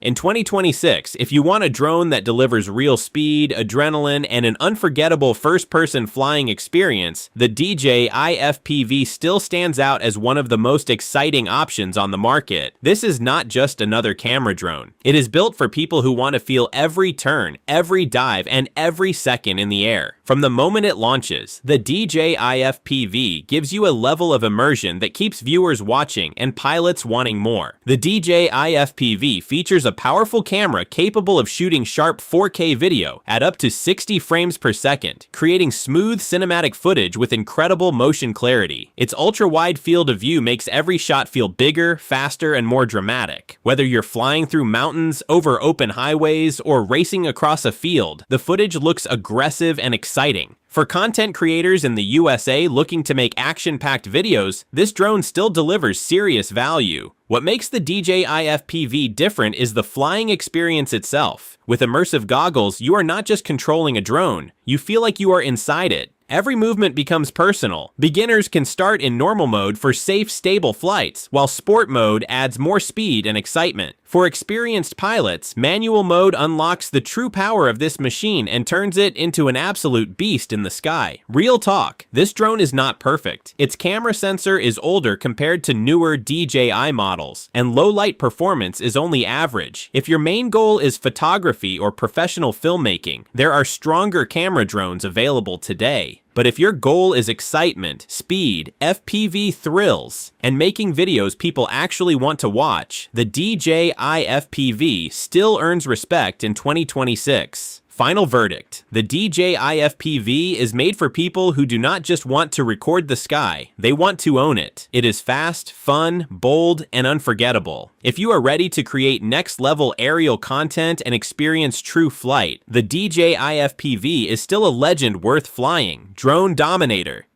In 2026, if you want a drone that delivers real speed, adrenaline, and an unforgettable first-person flying experience, the DJI FPV still stands out as one of the most exciting options on the market. This is not just another camera drone. It is built for people who want to feel every turn, every dive, and every second in the air. From the moment it launches, the DJI FPV gives you a level of immersion that keeps viewers watching and pilots wanting more. The DJI FPV features a powerful camera capable of shooting sharp 4K video at up to 60 frames per second, creating smooth cinematic footage with incredible motion clarity. Its ultra-wide field of view makes every shot feel bigger, faster, and more dramatic. Whether you're flying through mountains, over open highways, or racing across a field, the footage looks aggressive and exciting. For content creators in the USA looking to make action-packed videos, this drone still delivers serious value. What makes the DJI FPV different is the flying experience itself. With immersive goggles, you are not just controlling a drone, you feel like you are inside it. Every movement becomes personal. Beginners can start in normal mode for safe, stable flights, while sport mode adds more speed and excitement. For experienced pilots, manual mode unlocks the true power of this machine and turns it into an absolute beast in the sky. Real talk, this drone is not perfect. Its camera sensor is older compared to newer DJI models, and low light performance is only average. If your main goal is photography or professional filmmaking, there are stronger camera drones available today. But if your goal is excitement, speed, FPV thrills, and making videos people actually want to watch, the DJI FPV still earns respect in 2026. Final verdict. The DJI FPV is made for people who do not just want to record the sky, they want to own it. It is fast, fun, bold, and unforgettable. If you are ready to create next-level aerial content and experience true flight, the DJI FPV is still a legend worth flying. Drone Dominator.